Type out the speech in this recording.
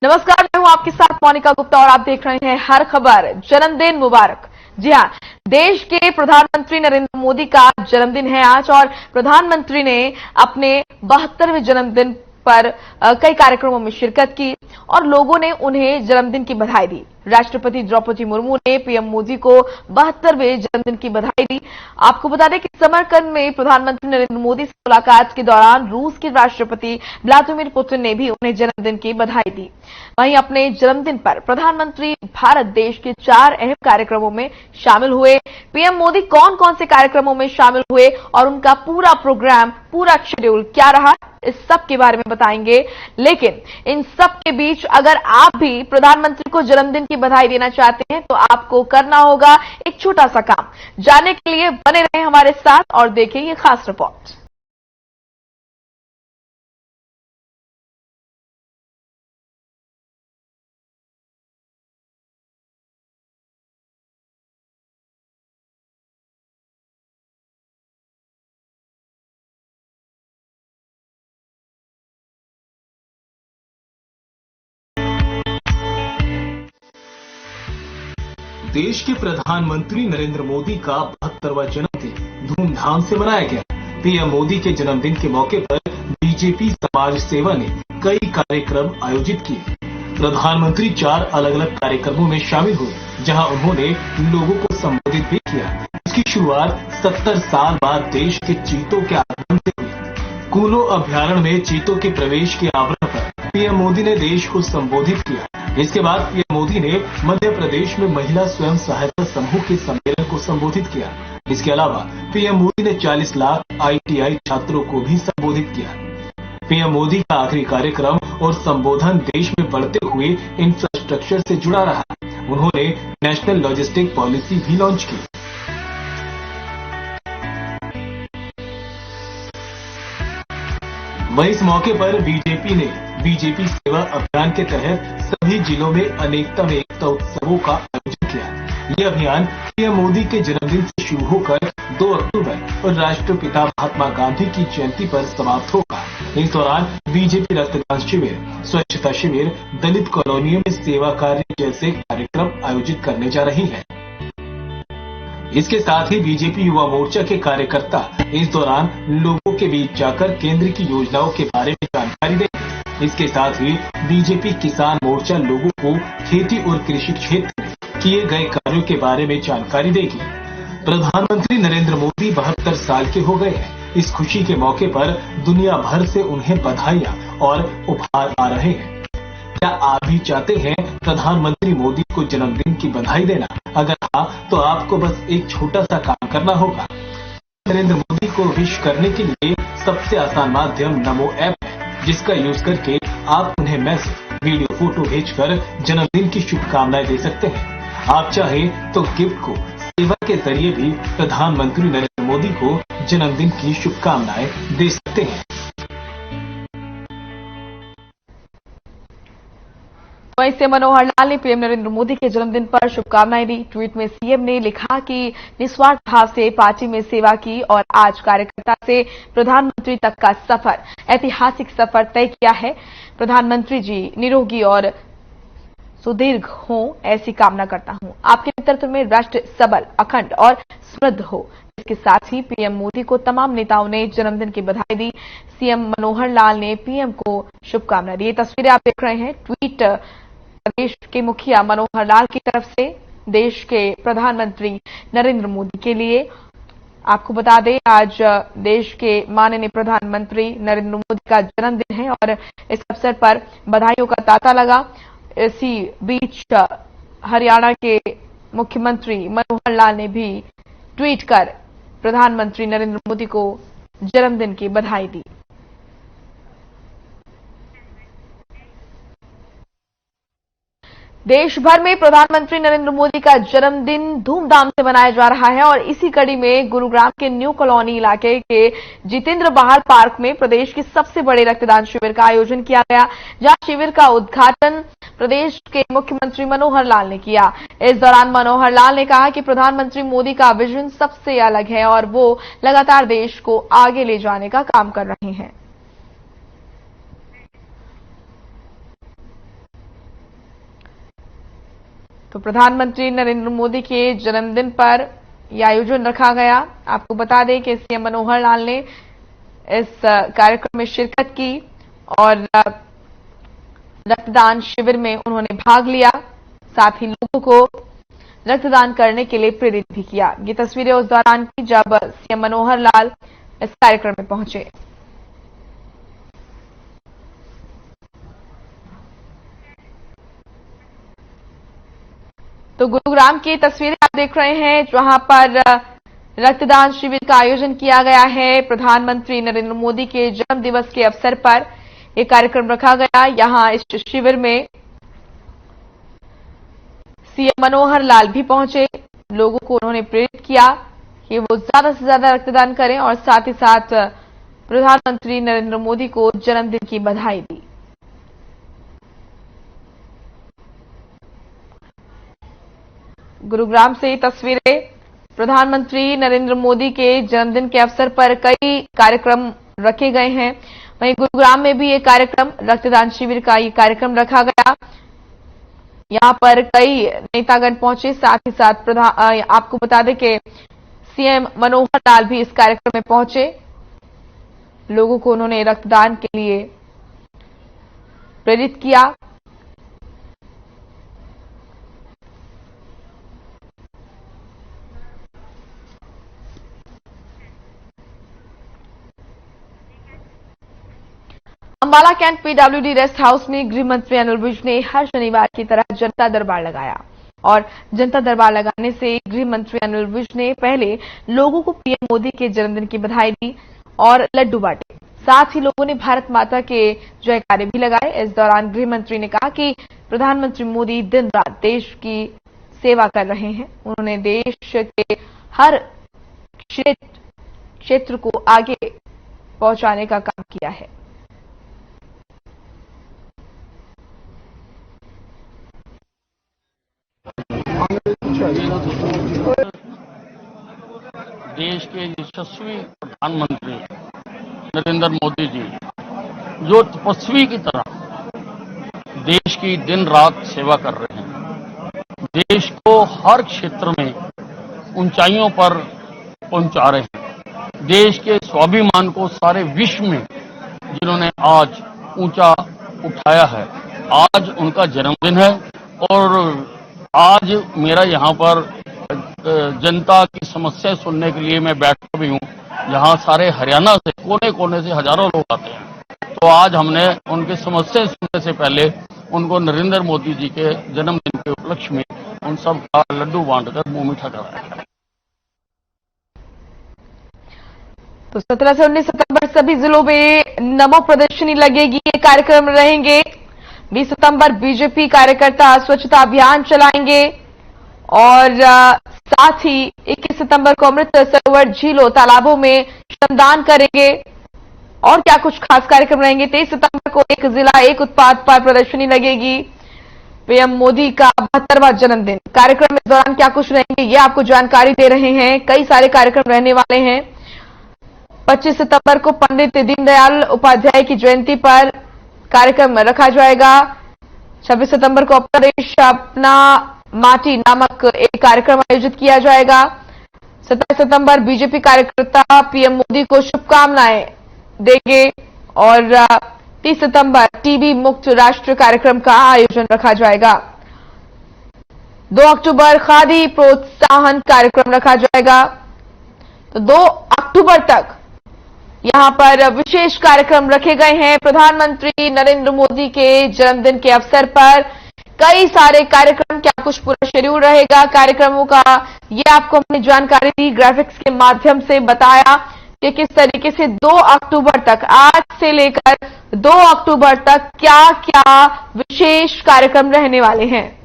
नमस्कार, मैं हूं आपके साथ मोनिका गुप्ता और आप देख रहे हैं हर खबर। जन्मदिन मुबारक। जी हां, देश के प्रधानमंत्री नरेंद्र मोदी का जन्मदिन है आज और प्रधानमंत्री ने अपने 72वें जन्मदिन पर कई कार्यक्रमों में शिरकत की और लोगों ने उन्हें जन्मदिन की बधाई दी। राष्ट्रपति द्रौपदी मुर्मू ने पीएम मोदी को 72वें जन्मदिन की बधाई दी। आपको बता दें कि समरकंद में प्रधानमंत्री नरेंद्र मोदी से मुलाकात के दौरान रूस के राष्ट्रपति व्लादिमीर पुतिन ने भी उन्हें जन्मदिन की बधाई दी। वहीं अपने जन्मदिन पर प्रधानमंत्री भारत देश के 4 अहम कार्यक्रमों में शामिल हुए। पीएम मोदी कौन कौन से कार्यक्रमों में शामिल हुए और उनका पूरा प्रोग्राम, पूरा शेड्यूल क्या रहा, इस सब के बारे में बताएंगे। लेकिन इन सब के बीच अगर आप भी प्रधानमंत्री को जन्मदिन की बधाई देना चाहते हैं तो आपको करना होगा एक छोटा सा काम। जानने के लिए बने रहें हमारे साथ और देखें ये खास रिपोर्ट। देश के प्रधानमंत्री नरेंद्र मोदी का 72वां जन्मदिन धूमधाम से मनाया गया। पीएम मोदी के जन्मदिन के मौके पर बीजेपी समाज सेवा ने कई कार्यक्रम आयोजित किए। प्रधानमंत्री 4 अलग अलग कार्यक्रमों में शामिल हुए, जहां उन्होंने लोगों को संबोधित भी किया। इसकी शुरुआत 70 साल बाद देश के चीतों के आगमन से हुई। कूलो अभ्यारण्य में चीतों के प्रवेश के आवरण पर पीएम मोदी ने देश को संबोधित किया। इसके बाद पीएम मोदी ने मध्य प्रदेश में महिला स्वयं सहायता समूह के सम्मेलन को संबोधित किया। इसके अलावा पीएम मोदी ने 40 लाख आईटीआई छात्रों को भी संबोधित किया। पीएम मोदी का आखिरी कार्यक्रम और संबोधन देश में बढ़ते हुए इंफ्रास्ट्रक्चर से जुड़ा रहा। उन्होंने नेशनल लॉजिस्टिक पॉलिसी भी लॉन्च की। वहीं इस मौके पर बीजेपी ने बीजेपी सेवा अभियान के तहत सभी जिलों में अनेकता में एकता उत्सवों का आयोजन किया। ये अभियान पीएम मोदी के जन्मदिन से शुरू होकर 2 अक्टूबर और राष्ट्रपिता महात्मा गांधी की जयंती पर समाप्त होगा। इस दौरान बीजेपी रक्तदान शिविर, स्वच्छता शिविर, दलित कॉलोनियों में सेवा कार्य जैसे कार्यक्रम आयोजित करने जा रही है। इसके साथ ही बीजेपी युवा मोर्चा के कार्यकर्ता इस दौरान लोगों के बीच जाकर केंद्र की योजनाओं के बारे में जानकारी देंगे। इसके साथ ही बीजेपी किसान मोर्चा लोगों को खेती और कृषि क्षेत्र में किए गए कार्यों के बारे में जानकारी देगी। प्रधानमंत्री नरेंद्र मोदी 72 साल के हो गए हैं। इस खुशी के मौके पर दुनिया भर से उन्हें बधाइयां और उपहार आ रहे हैं। क्या आप भी चाहते हैं प्रधानमंत्री मोदी को जन्मदिन की बधाई देना? अगर हाँ, तो आपको बस एक छोटा सा काम करना होगा। नरेंद्र मोदी को विश करने के लिए सबसे आसान माध्यम नमो ऐप है, जिसका यूज करके आप उन्हें मैसेज, वीडियो, फोटो भेजकर जन्मदिन की शुभकामनाएं दे सकते हैं। आप चाहें तो गिफ्ट को सेवा के जरिए भी प्रधानमंत्री नरेंद्र मोदी को जन्मदिन की शुभकामनाएं दे सकते हैं। वहीं से मनोहर लाल ने पीएम नरेंद्र मोदी के जन्मदिन पर शुभकामनाएं दी। ट्वीट में सीएम ने लिखा कि निस्वार्थ भाव से पार्टी में सेवा की और आज कार्यकर्ता से प्रधानमंत्री तक का सफर, ऐतिहासिक सफर तय किया है। प्रधानमंत्री जी निरोगी और सुदीर्घ हों, ऐसी कामना करता हूं। आपके नेतृत्व में राष्ट्र सबल, अखंड और समृद्ध हो। इसके साथ ही पीएम मोदी को तमाम नेताओं ने जन्मदिन की बधाई दी। सीएम मनोहर लाल ने पीएम को शुभकामनाएं दी। ये तस्वीरें आप देख रहे हैं। ट्वीट प्रदेश के मुखिया मनोहर लाल की तरफ से देश के प्रधानमंत्री नरेंद्र मोदी के लिए। आपको बता दें, आज देश के माननीय प्रधानमंत्री नरेंद्र मोदी का जन्मदिन है और इस अवसर पर बधाइयों का तांता लगा। इसी बीच हरियाणा के मुख्यमंत्री मनोहर लाल ने भी ट्वीट कर प्रधानमंत्री नरेंद्र मोदी को जन्मदिन की बधाई दी। देश भर में प्रधानमंत्री नरेंद्र मोदी का जन्मदिन धूमधाम से मनाया जा रहा है और इसी कड़ी में गुरुग्राम के न्यू कॉलोनी इलाके के जितेंद्र बहार पार्क में प्रदेश के सबसे बड़े रक्तदान शिविर का आयोजन किया गया, जहां शिविर का उद्घाटन प्रदेश के मुख्यमंत्री मनोहर लाल ने किया। इस दौरान मनोहर लाल ने कहा कि प्रधानमंत्री मोदी का विजन सबसे अलग है और वो लगातार देश को आगे ले जाने का काम कर रहे हैं। तो प्रधानमंत्री नरेंद्र मोदी के जन्मदिन पर यह आयोजन रखा गया। आपको बता दें कि सीएम मनोहर लाल ने इस कार्यक्रम में शिरकत की और रक्तदान शिविर में उन्होंने भाग लिया, साथ ही लोगों को रक्तदान करने के लिए प्रेरित भी किया। ये तस्वीरें उस दौरान की जब सीएम मनोहर लाल इस कार्यक्रम में पहुंचे। तो गुरुग्राम की तस्वीरें आप देख रहे हैं, जहां पर रक्तदान शिविर का आयोजन किया गया है। प्रधानमंत्री नरेंद्र मोदी के जन्म दिवस के अवसर पर एक कार्यक्रम रखा गया। यहां इस शिविर में सीएम मनोहर लाल भी पहुंचे। लोगों को उन्होंने प्रेरित किया कि वो ज्यादा से ज्यादा रक्तदान करें और साथ ही साथ प्रधानमंत्री नरेंद्र मोदी को जन्मदिन की बधाई दी। गुरुग्राम से तस्वीरें। प्रधानमंत्री नरेंद्र मोदी के जन्मदिन के अवसर पर कई कार्यक्रम रखे गए हैं। वहीं गुरुग्राम में भी एक कार्यक्रम, रक्तदान शिविर का ये कार्यक्रम रखा गया। यहां पर कई नेतागण पहुंचे, साथ ही साथ आपको बता दें कि सीएम मनोहर लाल भी इस कार्यक्रम में पहुंचे। लोगों को उन्होंने रक्तदान के लिए प्रेरित किया। Ambala cantt PWD rest house में गृह मंत्री अनिल विज ने हर शनिवार की तरह जनता दरबार लगाया और जनता दरबार लगाने से गृह मंत्री अनिल विज ने पहले लोगों को पीएम मोदी के जन्मदिन की बधाई दी और लड्डू बांटे। साथ ही लोगों ने भारत माता के जयकारे भी लगाए। इस दौरान गृह मंत्री ने कहा कि प्रधानमंत्री मोदी दिन रात देश की सेवा कर रहे हैं। उन्होंने देश के हर क्षेत्र को आगे पहुंचाने का काम किया है। देश के यशस्वी प्रधानमंत्री नरेंद्र मोदी जी जो तपस्वी की तरह देश की दिन रात सेवा कर रहे हैं, देश को हर क्षेत्र में ऊंचाइयों पर पहुंचा रहे हैं, देश के स्वाभिमान को सारे विश्व में जिन्होंने आज ऊंचा उठाया है। आज उनका जन्मदिन है और आज मेरा यहाँ पर जनता की समस्या सुनने के लिए मैं बैठा भी हूँ। यहाँ सारे हरियाणा से कोने कोने से हजारों लोग आते हैं। तो आज हमने उनकी समस्या सुनने से पहले उनको नरेंद्र मोदी जी के जन्मदिन के उपलक्ष्य में उन सब का लड्डू बांटकर मुंह मीठा कराया। तो 17 से 19 सितंबर सभी जिलों में नमो प्रदर्शनी लगेगी। ये कार्यक्रम रहेंगे। 20 सितंबर बीजेपी कार्यकर्ता स्वच्छता अभियान चलाएंगे और साथ ही 21 सितंबर को अमृत सरोवर, झीलों, तालाबों में श्रमदान करेंगे। और क्या कुछ खास कार्यक्रम रहेंगे। 23 सितंबर को एक जिला एक उत्पाद पर प्रदर्शनी लगेगी। पीएम मोदी का 72वां जन्मदिन कार्यक्रम इस दौरान क्या कुछ रहेंगे, ये आपको जानकारी दे रहे हैं। कई सारे कार्यक्रम रहने वाले हैं। 25 सितंबर को पंडित दीनदयाल उपाध्याय की जयंती पर कार्यक्रम रखा जाएगा। 26 सितंबर को प्रदेश अपना माटी नामक एक कार्यक्रम आयोजित किया जाएगा। 27 सितंबर बीजेपी कार्यकर्ता पीएम मोदी को शुभकामनाएं देंगे और 30 सितंबर टीबी मुक्त राष्ट्र कार्यक्रम का आयोजन रखा जाएगा। 2 अक्टूबर खादी प्रोत्साहन कार्यक्रम रखा जाएगा। तो 2 अक्टूबर तक यहां पर विशेष कार्यक्रम रखे गए हैं। प्रधानमंत्री नरेंद्र मोदी के जन्मदिन के अवसर पर कई सारे कार्यक्रम, क्या कुछ पूरा शेड्यूल रहेगा कार्यक्रमों का, ये आपको हमने जानकारी दी, ग्राफिक्स के माध्यम से बताया कि किस तरीके से 2 अक्टूबर तक, आज से लेकर 2 अक्टूबर तक क्या क्या विशेष कार्यक्रम रहने वाले हैं।